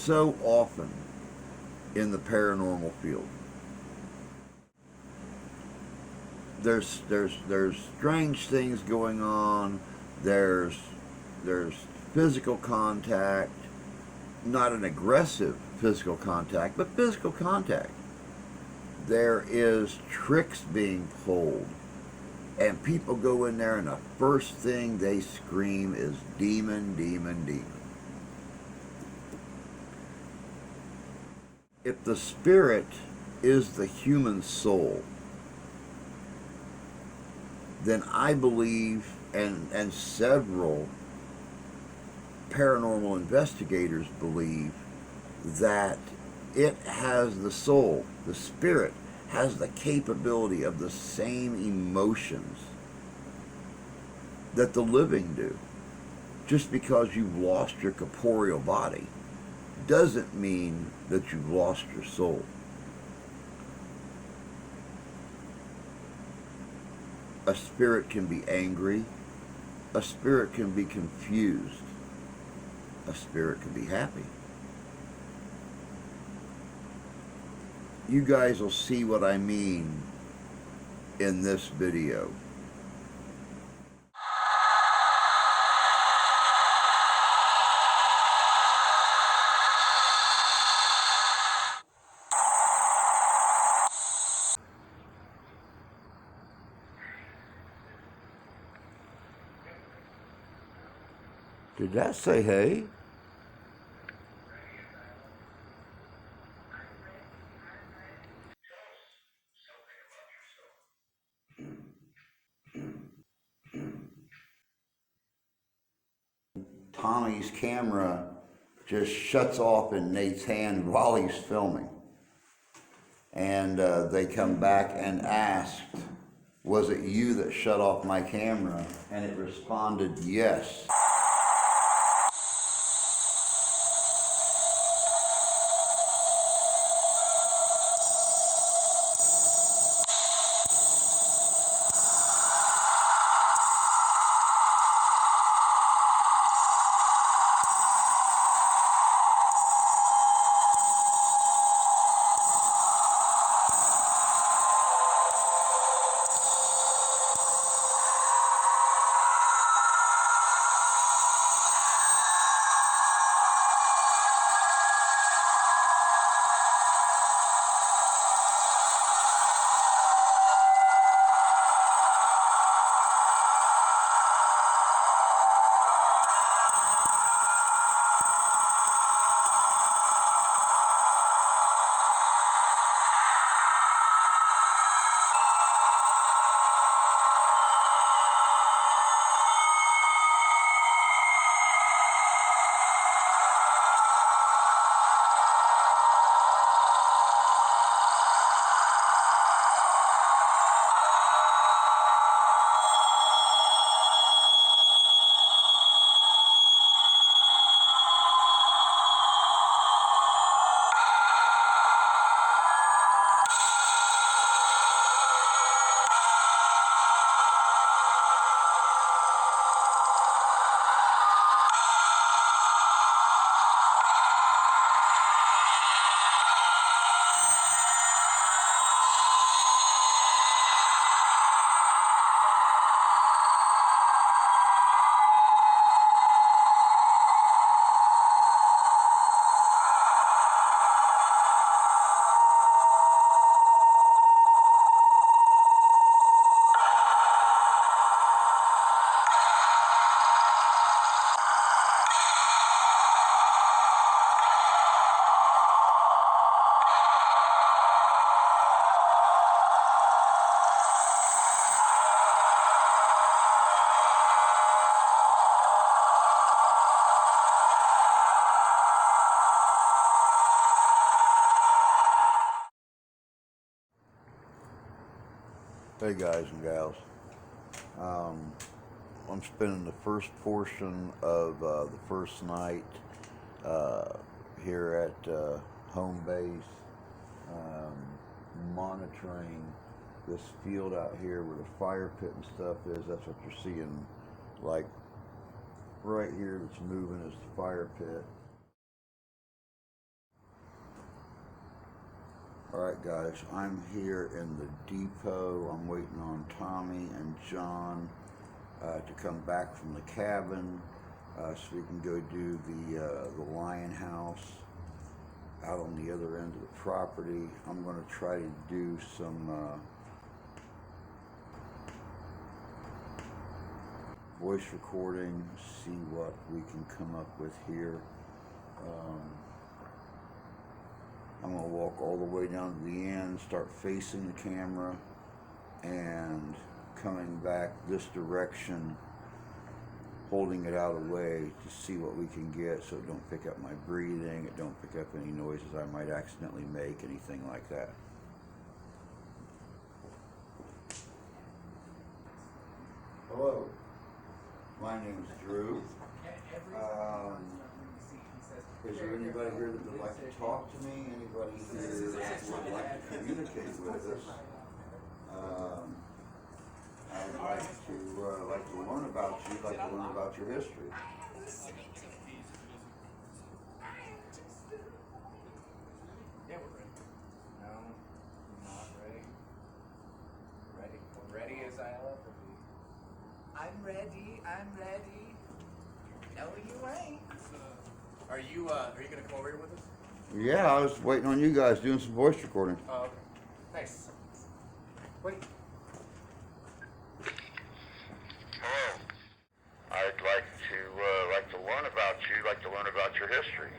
so often in the paranormal field. There's strange things going on. There's physical contact, not an aggressive physical contact, but physical contact. There is tricks being pulled, and people go in there and the first thing they scream is demon, demon, demon. If the spirit is the human soul, then I believe, and several paranormal investigators believe, that it has the soul, the spirit has the capability of the same emotions that the living do. Just because you've lost your corporeal body doesn't mean that you've lost your soul. A spirit can be angry. A spirit can be confused. A spirit can be happy. You guys will see what I mean in this video. Did that say hey? Tommy's camera just shuts off in Nate's hand while he's filming. And they come back and asked, was it you that shut off my camera? And it responded, yes. Hey guys and gals, I'm spending the first portion of the first night here at home base, monitoring this field out here where the fire pit and stuff is. That's what you're seeing, like right here that's moving is the fire pit. Alright guys, I'm here in the depot. I'm waiting on Tommy and John to come back from the cabin so we can go do the lion house out on the other end of the property. I'm going to try to do some voice recording, see what we can come up with here. I'm going to walk all the way down to the end, start facing the camera, and coming back this direction, holding it out of the way to see what we can get so it don't pick up my breathing, it don't pick up any noises I might accidentally make, anything like that. Hello, my name is Drew. Is there anybody here that would like to talk to me? Anybody here that would like to communicate with us? I'd like to learn about you, like to learn about your history. Yeah, we're ready. No, I'm not ready. Ready. Ready as I'll ever be. I'm ready. I'm ready. No, you ain't. Are you gonna come over here with us? Yeah, I was waiting on you guys doing some voice recording. Oh, okay. Nice. Wait. Hello. I'd like to learn about you, like to learn about your history.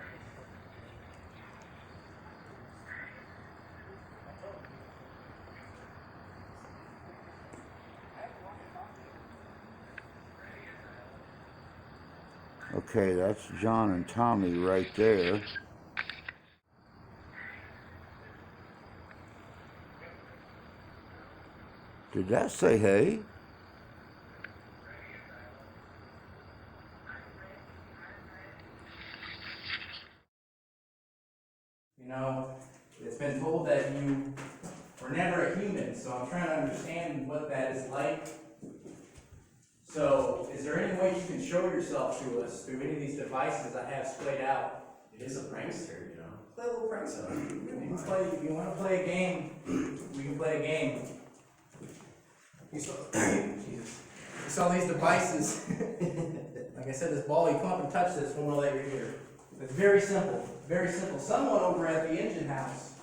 Okay, that's John and Tommy right there. Did that say hey? You know, it's been told that you were never a human, so I'm trying to understand what that is like. So, is there any way you can show yourself to us through any of these devices I have splayed out? It is a prankster, you know. Play a little prankster. If you want to play a game, we can play a game. Jesus. You saw these devices. Like I said, this ball, you come up and touch this when we'll let you hear. It's very simple, very simple. Someone over at the engine house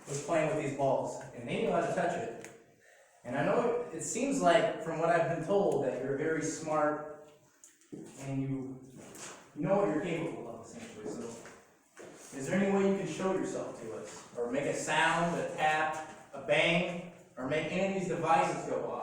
was playing with these balls, and they knew how to touch it. And I know it seems like, from what I've been told, that you're very smart, and you know what you're capable of, essentially. So, is there any way you can show yourself to us? Or make a sound, a tap, a bang, or make any of these devices go off?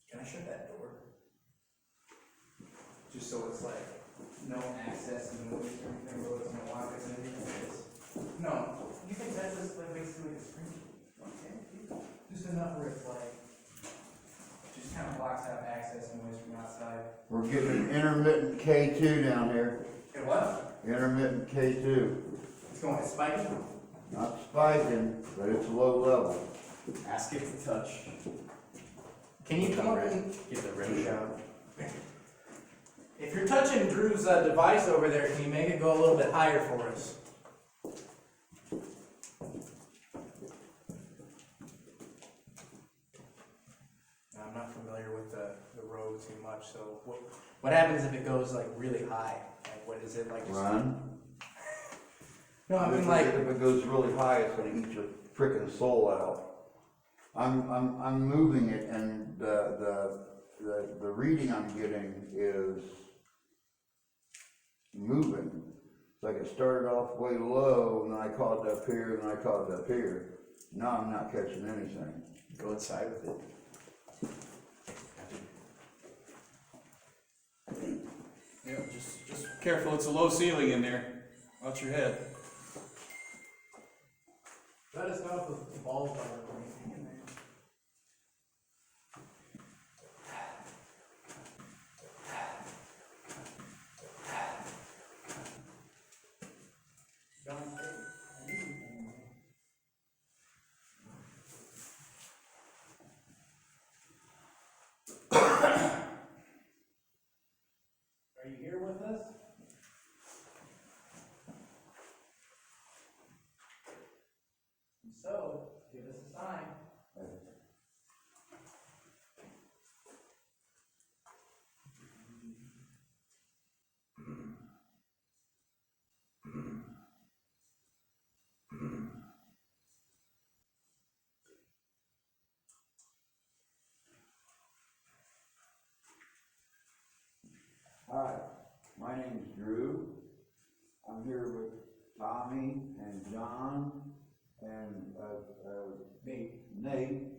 Can I shut that door? Just so it's like no access and no noise or anything, or it's no lock or anything like this. No. You think that's just like basically like a screen? Okay. Just enough where it's like just kind of blocks out access and noise from outside. We're getting an intermittent K2 down here. Okay, what? Intermittent K2. It's going to spike. Not spiking, but it's low level. Ask it to touch. Can you come up and Give the rim shot. if you're touching Drew's device over there, can you make it go a little bit higher for us? I'm not familiar with the road too much, so what happens if it goes like really high? Like what is it like? Run. No, I mean If like it goes really high, it's gonna eat your frickin' soul out. I'm moving it, and the reading I'm getting is moving. It's like it started off way low, and then I caught it up here, and then I caught it up here. Now I'm not catching anything. Go inside with it. Yeah, just careful, it's a low ceiling in there. Watch your head. let us know if the balls are or anything in there. Give us a sign. Hi, my name's Drew. I'm here with Tommy and John and Nate.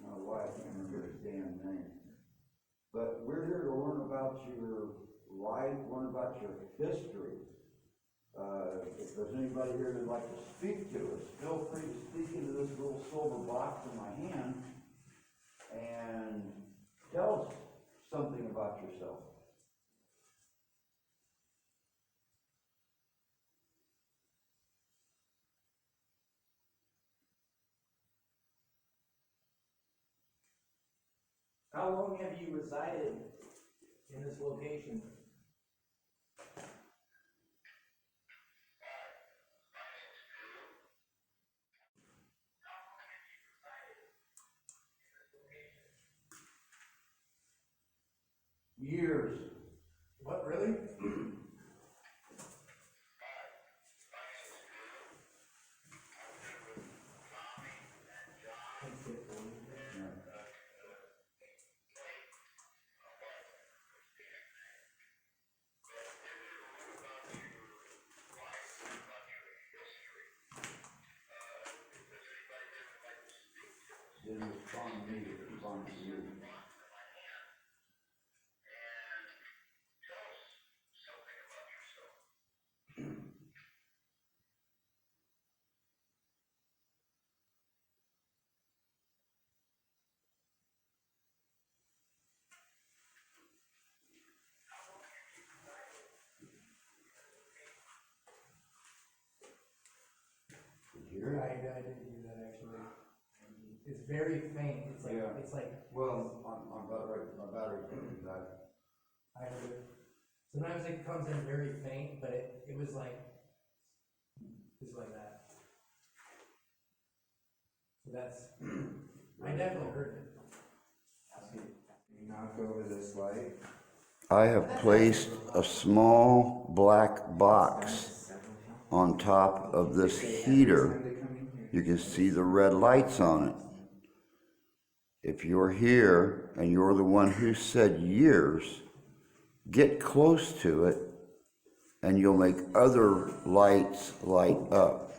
My wife, I can't remember his damn name. But we're here to learn about your life, learn about your history. If there's anybody here that'd like to speak to us, feel free to speak into this little silver box in my hand and tell us something about yourself. How long have you resided in this location? Years. What, really? Didn't respond to me, it responded to you. Did you hear it? I didn't do that actually. It's very faint. It's like, Yeah. it's like, Well, I'm about ready, my battery's gonna die. I heard it. Sometimes it comes in very faint, but it was like that. So that's, I definitely heard it. You knock over this light. I have placed a small black box on top of this heater. You can see the red lights on it. If you're here and you're the one who said years, get close to it and you'll make other lights light up.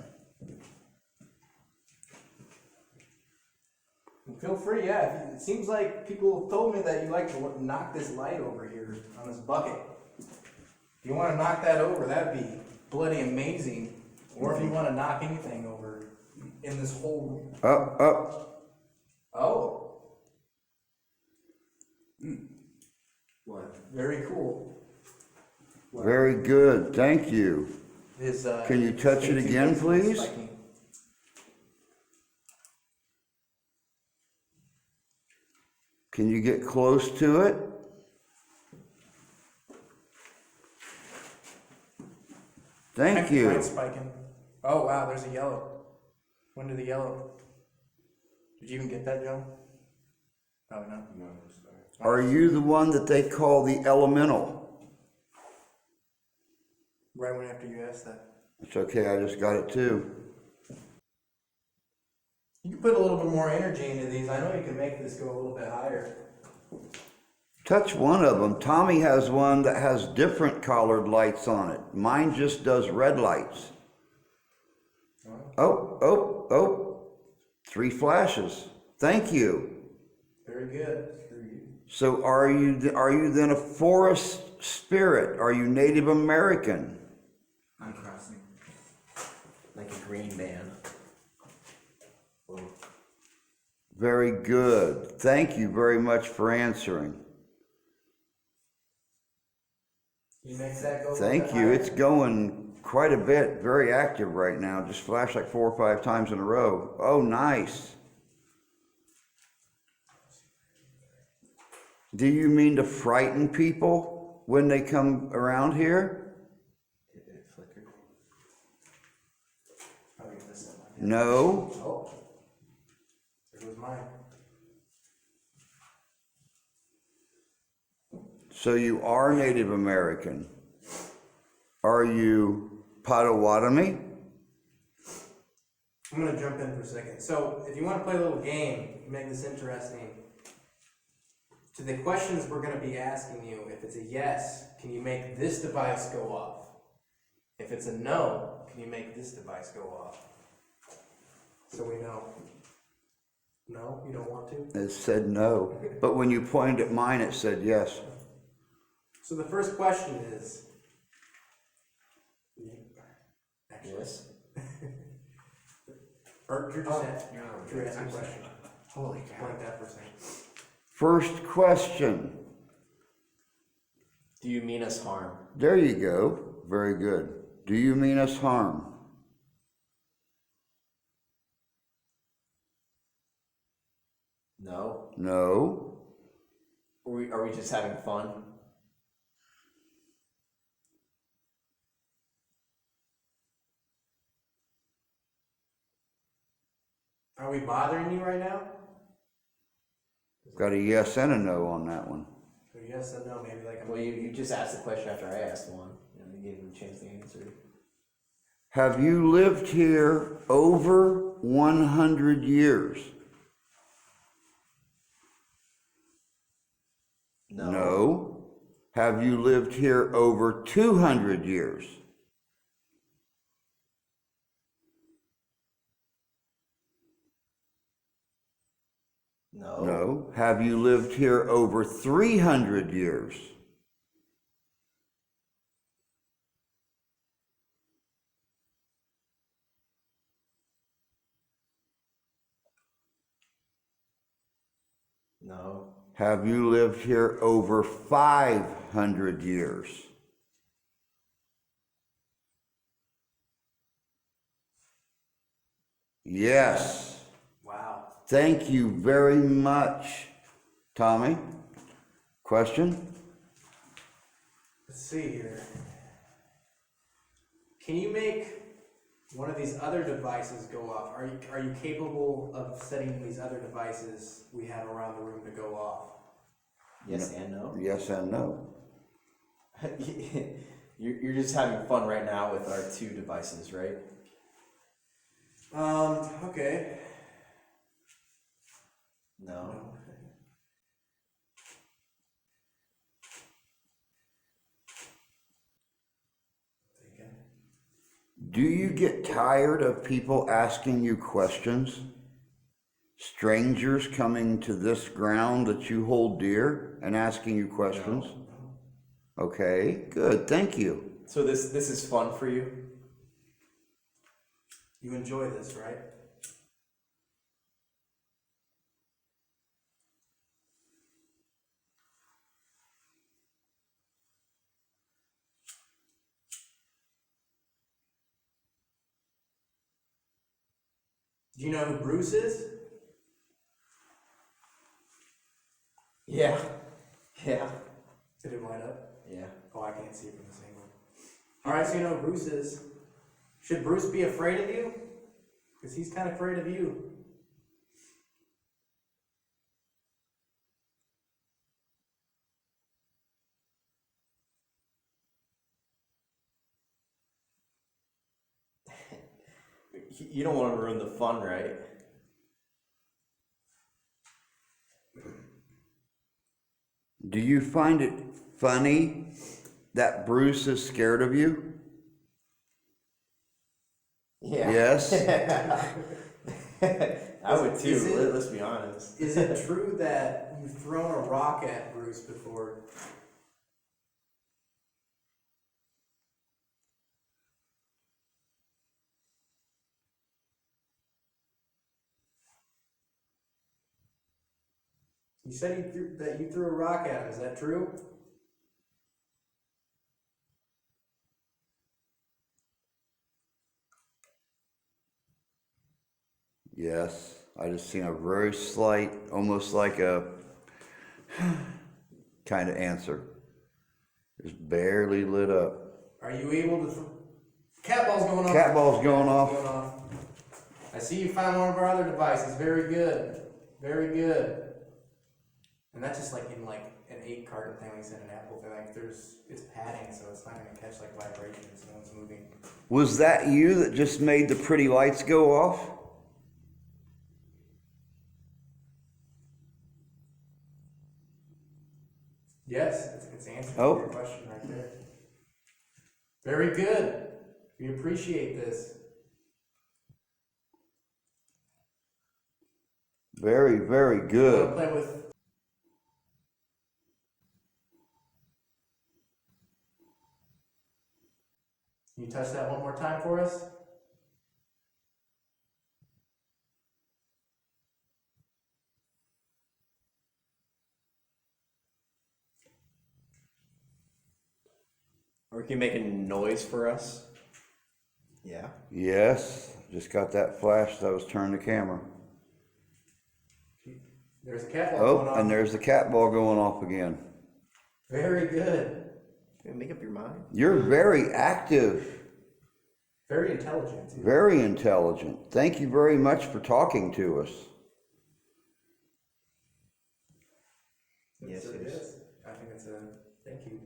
Feel free, yeah. It seems like people told me that you like to knock this light over here on this bucket. If you want to knock that over, that'd be bloody amazing. Or if you want to knock anything over in this whole. Up. Oh, What? very cool. Very good, thank you. Can you touch it again, please? Spiking. Can you get close to it? Thank you. Mine's spiking. Oh wow, there's a yellow. When did the yellow? Did you even get that, Joe? Probably not. No, I'm sorry. Are you the one that they call the elemental? Right when after you asked that. It's okay, I just got it too. You can put a little bit more energy into these. I know you can make this go a little bit higher. Touch one of them. Tommy has one that has different colored lights on it. Mine just does red lights. Oh. 3 flashes. Thank you. Very good. So are you then a forest spirit? Are you Native American? I'm crossing. Like a green man. Whoa. Very good. Thank you very much for answering. You make that go. a little Thank bit you. higher? It's going quite a bit, very active right now. Just flashed like 4 or 5 times in a row. Oh, nice. Do you mean to frighten people when they come around here? It flickered. Probably this one. No. Oh, mine. So you are Native American. Are you Potawatomi? I'm gonna jump in for a second. So, if you want to play a little game, make this interesting. To the questions we're gonna be asking you, if it's a yes, can you make this device go off? If it's a no, can you make this device go off? So we know. No, you don't want to? It said no. But when you pointed at mine, it said yes. So the first question is. Actually, Yes. or Drew just asked, Drew asked a question. Holy Like that for a second. First question. Do you mean us harm? There you go. Very good. Do you mean us harm? No. No. Are we just having fun? Are we bothering you right now? Got a yes and a no on that one. So yes and no, maybe like Well, you just asked the question after I asked one. You gave him a chance to answer. Have you lived here over 100 years? No. No. Have you lived here over 200 years? No. No. Have you lived here over 300 years? No. Have you lived here over 500 years? Yes. wow. Thank you very much. Tommy, question? Let's see here. Can you make one of these other devices go off? Are you capable of setting these other devices we have around the room to go off? Yes and no. Yes and no. You're just having fun right now with our two devices, right? Okay. No. Thinking. Do you get tired of people asking you questions? Strangers coming to this ground that you hold dear and asking you questions? Okay, good, thank you. So this is fun for you? You enjoy this, right? Do you know who Bruce is? Yeah. Yeah. Did it light up? Yeah. Oh, I can't see from this angle. Alright, so you know who Bruce is. Should Bruce be afraid of you? Because he's kind of afraid of you. You don't want to ruin the fun, right? Do you find it funny that Bruce is scared of you? Yeah. Yes? I would too, Is it- let's be honest. Is it true that you've thrown a rock at Bruce before? You said that you threw a rock at him. Is that true? Yes, I just seen a very slight, almost like a kind of answer. Just barely lit up. Are you able to? Cat ball's going off. Cat ball's going off. Going off. I see you found one of our other devices. Very good. Very good. And that's just like in like an 8 carton thing, like I said, an Apple thing. Like it's padding, so it's not gonna catch like vibrations. No one's moving. Was that you that just made the pretty lights go off? Yes, it's answering Oh. your question right there. Very good. We appreciate this. Very, very Wanna good. play with. Can you touch that one more time for us? Or can you make a noise for us? Yeah. Yes, just got that flash that was turning the camera. There's a cat ball going Oh, on. and there's the cat ball going off again. Very good. Make up your mind. You're very active, Very intelligent too. very intelligent. Thank you very much for talking to us. Yes, it it is. is. I think it's a thank you.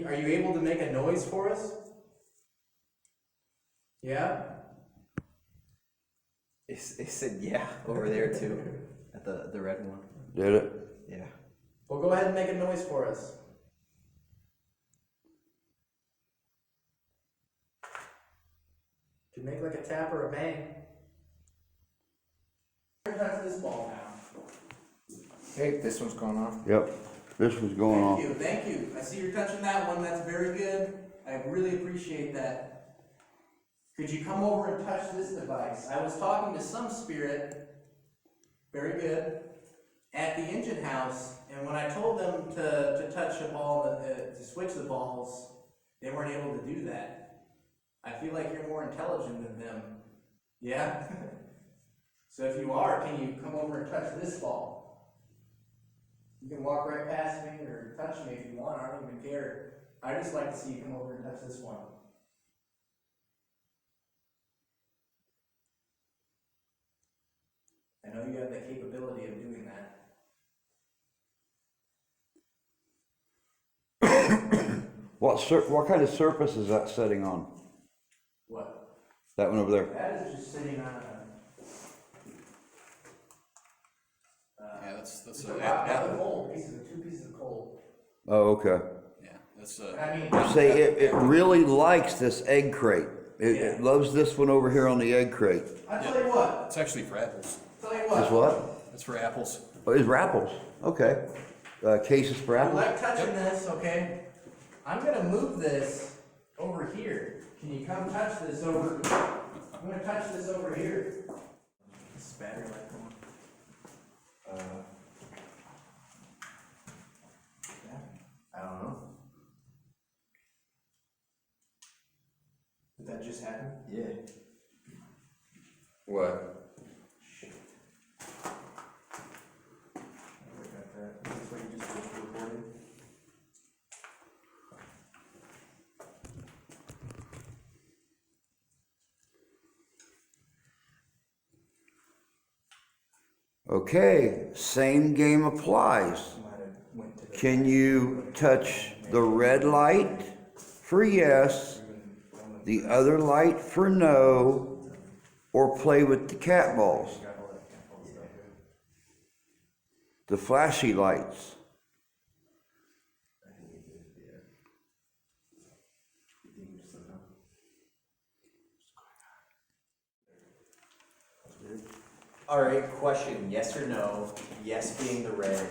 Are you able to make a noise for us? Yeah? It said yeah over there too, at the red one. Did it? Yeah. Well, go ahead and make a noise for us. You can make like a tap or a bang. Touch this ball now. Okay, this one's going off. Yep, this was going off. Thank you. I see you're touching that one. That's very good. I really appreciate that. Could you come over and touch this device? I was talking to some spirit, very good, at the engine house, and when I told them to touch a ball, to switch the balls, they weren't able to do that. I feel like you're more intelligent than them. Yeah? So if you are, can you come over and touch this ball? You can walk right past me or touch me if you want. I don't even care. I just like to see you come over and touch this one. I know you have the capability of doing that. What kind of surface is that setting on? What? That one over there? That is just sitting on a. Yeah, that's It's a rock, coal, two pieces of coal. Oh, okay. yeah, that's I mean, Say, it really likes this egg crate. It loves this one over here on the egg crate. I'll tell you what. it's actually for apples. Tell you what. Is what? It's for apples. Oh, it's apples. Okay. Cases for You apples? like touching this, okay? I'm gonna move this over here. Can you come touch this over? I'm gonna touch this over here. This is battery life. I don't know. Did that just happen? Yeah. What? I got that. That's what you just recorded. Okay, same game applies. Might have went to the. Can you touch the red light for yes, the other light for no, or play with the cat balls, the flashy lights? All right, question, yes or no? Yes being the red,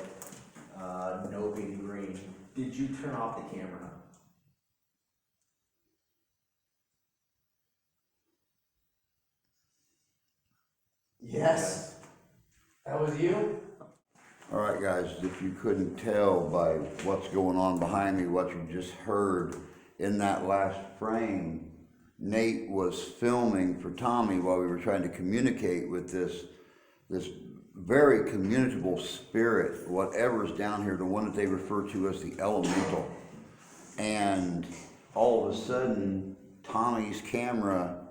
no being the green. Did you turn off the camera? Yes. That was you? All right, guys, if you couldn't tell by what's going on behind me, what you just heard in that last frame, Nate was filming for Tommy while we were trying to communicate with this very communicable spirit, whatever's down here, the one that they refer to as the elemental. And all of a sudden, Tommy's camera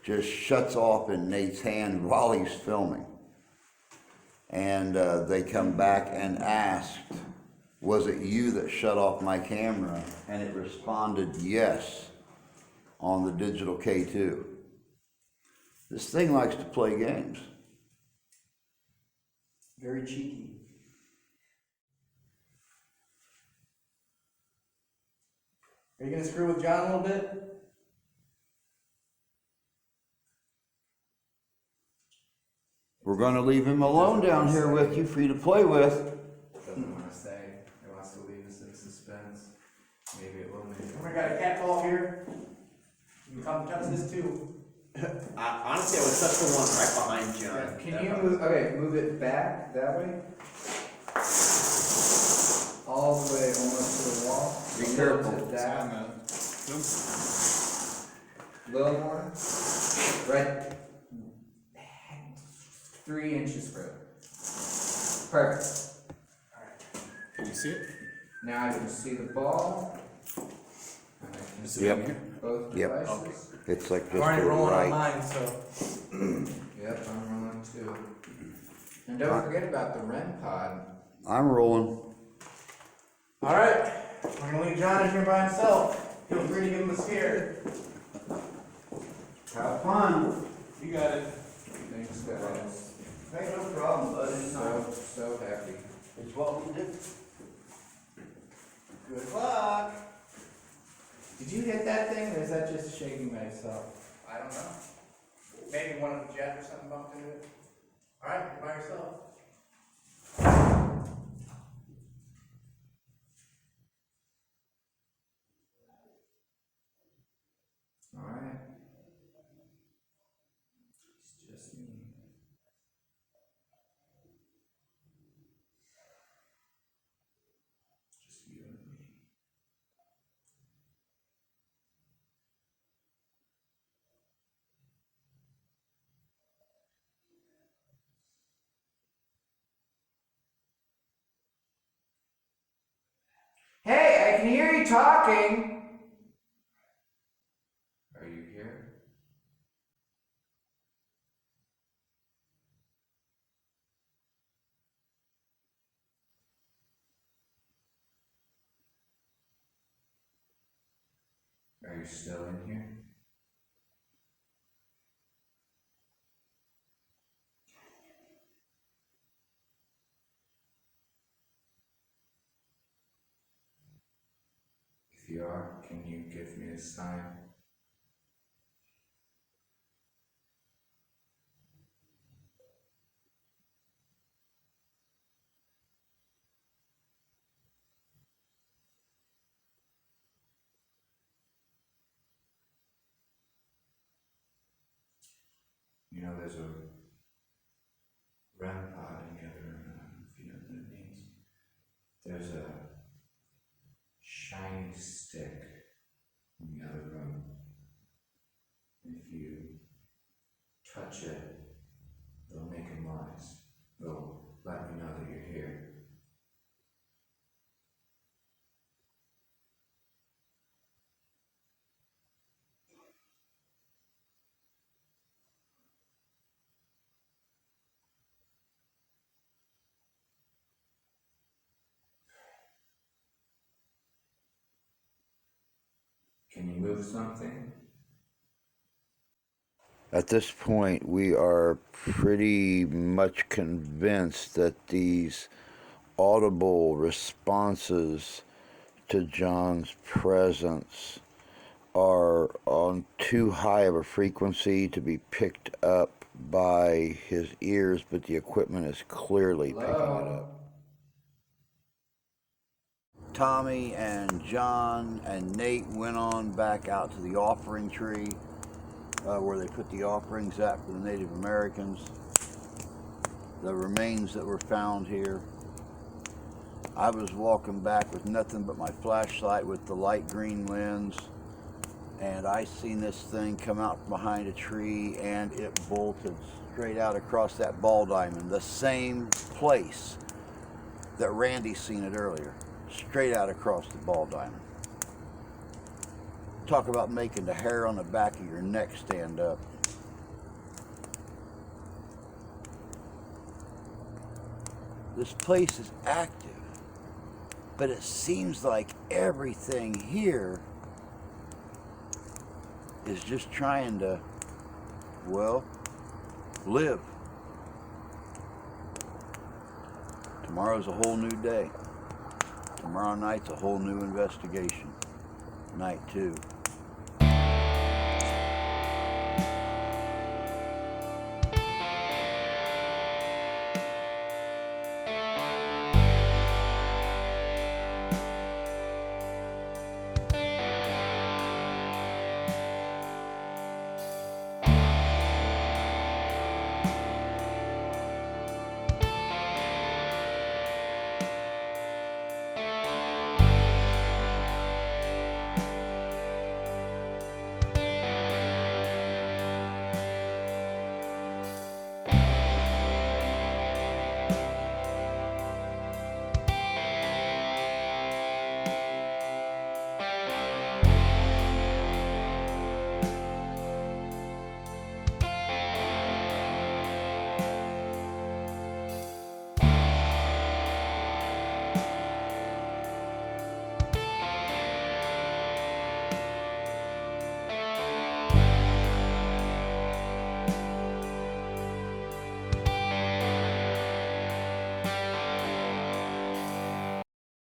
just shuts off in Nate's hand while he's filming. And they come back and asked, was it you that shut off my camera? And it responded yes on the digital K2. This thing likes to play games. Very cheeky. Are you gonna screw with John a little bit? We're gonna leave him alone down here with you for you to play with. Doesn't want to say. It wants to leave us in suspense. Maybe it will, maybe it We won't. got a cat ball here. You can come touch this too. Honestly, I would touch the one right behind John. Can you move, okay, move it back that way? All the way almost to the wall? Be A little careful. to It's on that. the, Little more? Right. 3 inches further. Perfect. can you see it? Now I can see the ball. And I can Is see it Yep. in here? both Yep. devices. It's like I'm just already to the rolling on right. mine, so. Yep, I'm rolling too. And don't forget about the REM pod. I'm rolling. Alright, we're gonna leave John in here by himself. Feel free to give him a scare. Have fun. You got it. Thanks, guys. Hey, no problem, bud. So happy. It's what we do. Good luck. Did you hit that thing, or is that just shaking by itself? I don't know. Maybe one of the jets or something bumped into it. Alright, you're by yourself. Alright. It's just me. Just you and me. Hey, I can hear you talking. Are you here? Are you still in here? If you are, can you give me a sign? You know, there's a REM pod in the other room. I don't know if you know what that means. There's a shiny stick in the other room. If you touch it, it'll make a noise. It'll let me know that you're here. Can you move something? At this point, we are pretty much convinced that these audible responses to John's presence are on too high of a frequency to be picked up by his ears, but the equipment is clearly picking it up. Tommy and John and Nate went on back out to the offering tree where they put the offerings at for the Native Americans. The remains that were found here. I was walking back with nothing but my flashlight with the light green lens, and I seen this thing come out from behind a tree, and it bolted straight out across that ball diamond, the same place that Randy seen it earlier, straight out across the ball diamond. Talk about making the hair on the back of your neck stand up. This place is active, but it seems like everything here is just trying to, well, live. Tomorrow's a whole new day. Tomorrow night's a whole new investigation. Night 2.